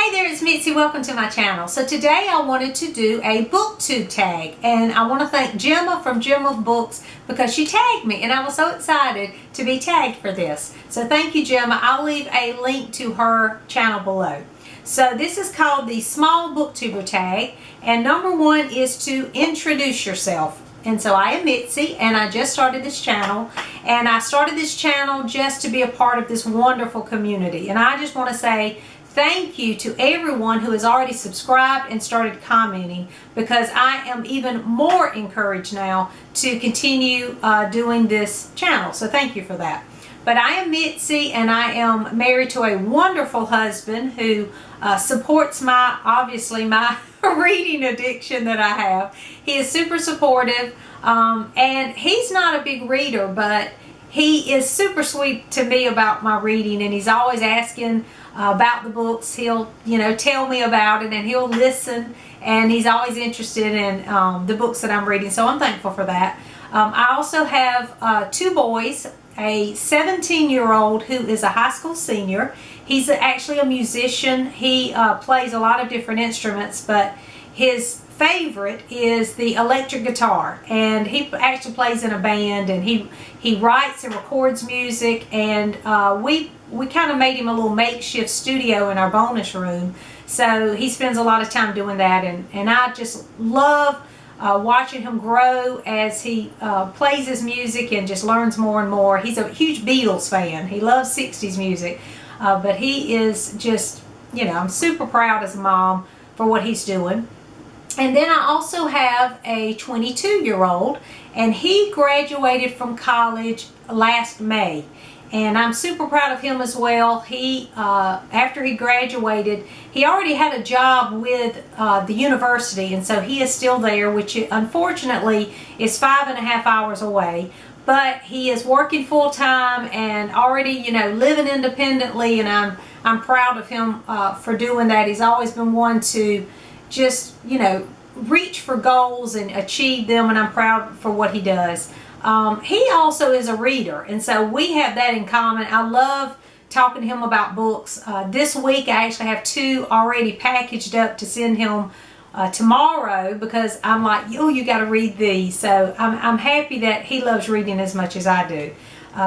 Hey there, it's Mitzi. Welcome to my channel. So today I wanted to do a BookTube tag, and I want to thank Gemma from Gemma Books because she tagged me and I was so excited to be tagged for this. So thank you, Gemma. I'll leave a link to her channel below. So this is called the Small Booktuber Tag, and number one is to introduce yourself. And so I am Mitzi, and I just started this channel, and I started this channel just to be a part of this wonderful community. And I just want to say thank you to everyone who has already subscribed and started commenting, because I am even more encouraged now to continue doing this channel. So thank you for that. But I am Mitzi, and I am married to a wonderful husband who supports obviously my reading addiction that I have. He is super supportive, and he's not a big reader, but he is super sweet to me about my reading, and he's always asking about the books. He'll, tell me about it, and he'll listen, and he's always interested in the books that I'm reading, so I'm thankful for that. I also have two boys, a 17-year-old who is a high school senior. He's actually a musician. He plays a lot of different instruments, but his favorite is the electric guitar, and he actually plays in a band, and he writes and records music, and we kind of made him a little makeshift studio in our bonus room, so he spends a lot of time doing that, and I just love watching him grow as he plays his music and just learns more and more. He's a huge Beatles fan. He loves 60s music, but he is just, I'm super proud as a mom for what he's doing. And then I also have a 22-year-old, and he graduated from college last May. And I'm super proud of him as well. He, after he graduated, he already had a job with the university, and so he is still there, which unfortunately is 5.5 hours away. But he is working full time and already, living independently, and I'm proud of him for doing that. He's always been one to just, reach for goals and achieve them, and I'm proud for what he does. He also is a reader, and so we have that in common. I love talking to him about books. This week I actually have 2 already packaged up to send him tomorrow, because I'm like, you got to read these. So I'm happy that he loves reading as much as I do.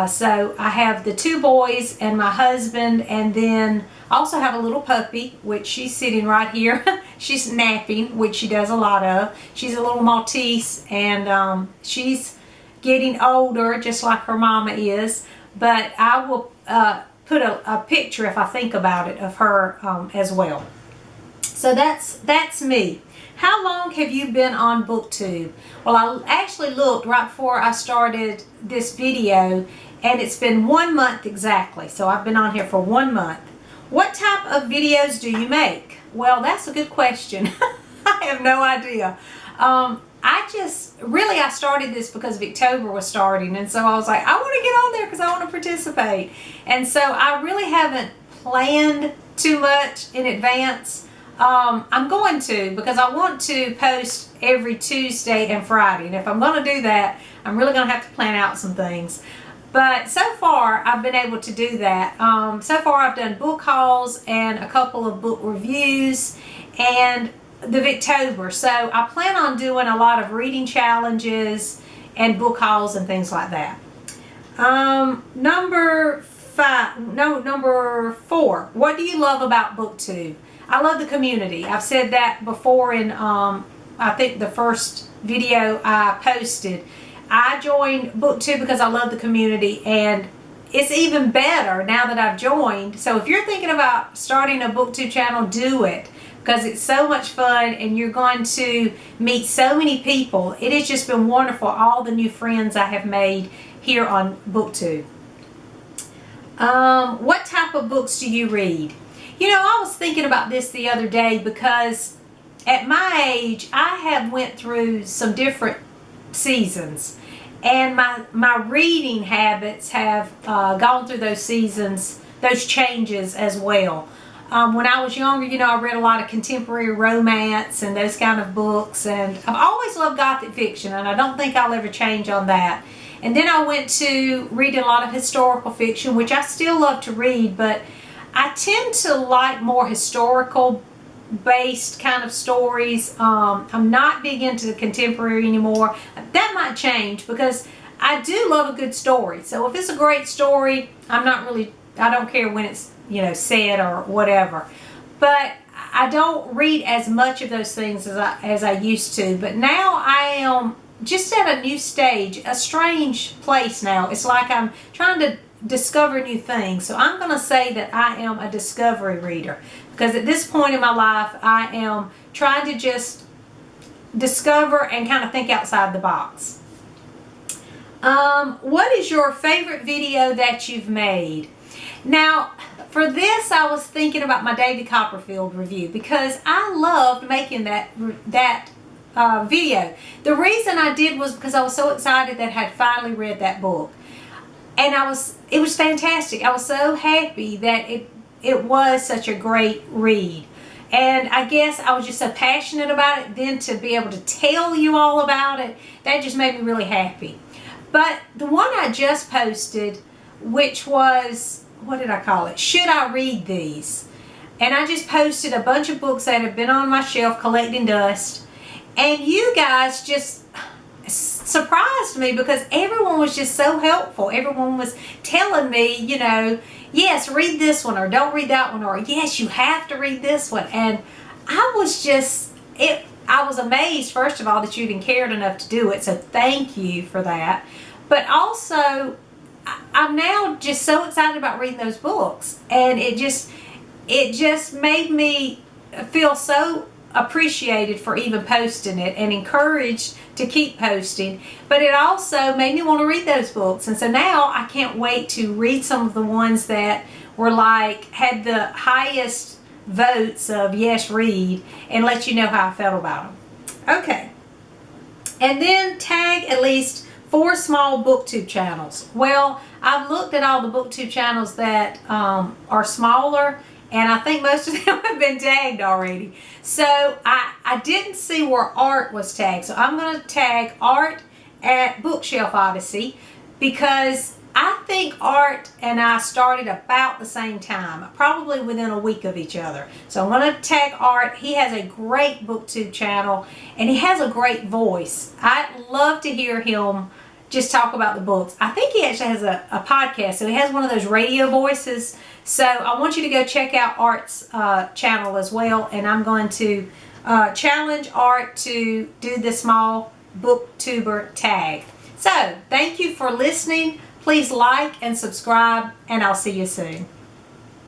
So I have the 2 boys and my husband, and then I also have a little puppy, which she's sitting right here. She's napping, which she does a lot of. She's a little Maltese, and she's getting older just like her mama is, but I will put a picture, if I think about it, of her as well. So that's me. How long have you been on BookTube? Well, I actually looked right before I started this video, and it's been 1 month exactly. So I've been on here for 1 month. What type of videos do you make? Well, that's a good question. I have no idea. I started this because BookTuber was starting, and so I was like, I want to get on there because I want to participate. And so I really haven't planned too much in advance. I'm going to, because I want to post every Tuesday and Friday, and if I'm going to do that, I'm really going to have to plan out some things. But so far, I've been able to do that. So far, I've done book hauls and a couple of book reviews and the BookTuber. So I plan on doing a lot of reading challenges and book hauls and things like that. Number 4. What do you love about BookTube? I love the community. I've said that before in I think the first video I posted. I joined BookTube because I love the community, and it's even better now that I've joined. So if you're thinking about starting a BookTube channel, do it, because it's so much fun and you're going to meet so many people. It has just been wonderful, all the new friends I have made here on BookTube. What type of books do you read? I was thinking about this the other day, because at my age I have went through some different seasons, and my reading habits have gone through those seasons, those changes as well. When I was younger, I read a lot of contemporary romance and those kind of books, and I've always loved Gothic fiction, and I don't think I'll ever change on that. And then I went to reading a lot of historical fiction, which I still love to read, but I tend to like more historical based kind of stories. I'm not big into the contemporary anymore. That might change because I do love a good story. So if it's a great story, I don't care when it's, said or whatever. But I don't read as much of those things as I used to. But now I am just at a new stage, a strange place now. It's like I'm trying to discover new things. So I'm going to say that I am a discovery reader, because at this point in my life I am trying to just discover and kind of think outside the box. What is your favorite video that you've made? Now, for this I was thinking about my David Copperfield review, because I loved making that video. The reason I did was because I was so excited that I had finally read that book. And it was fantastic. I was so happy that it was such a great read. And I guess I was just so passionate about it, then to be able to tell you all about it, that just made me really happy. But the one I just posted, which was, what did I call it? Should I read these? And I just posted a bunch of books that have been on my shelf collecting dust. And you guys just surprised me, because everyone was just so helpful. Everyone was telling me, yes, read this one, or don't read that one, or yes, you have to read this one. And I was amazed, first of all, that you even cared enough to do it. So thank you for that. But also, I'm now just so excited about reading those books. And it just made me feel so appreciated for even posting it, and encouraged to keep posting. But it also made me want to read those books. And so now I can't wait to read some of the ones that were had the highest votes of yes, read, and let you know how I felt about them. Okay. And then tag at least 4 small booktube channels. Well, I've looked at all the booktube channels that are smaller, and I think most of them have been tagged already. So I didn't see where art was tagged. So I'm going to tag art at Bookshelf Odyssey, because I think art and I started about the same time, probably within a week of each other. So I'm going to tag art. He has a great booktube channel, and he has a great voice. I'd love to hear him just talk about the books. I think he actually has a podcast, so he has one of those radio voices. So I want you to go check out Art's channel as well, and I'm going to challenge Art to do the Small Booktuber Tag. So thank you for listening. Please like and subscribe, and I'll see you soon.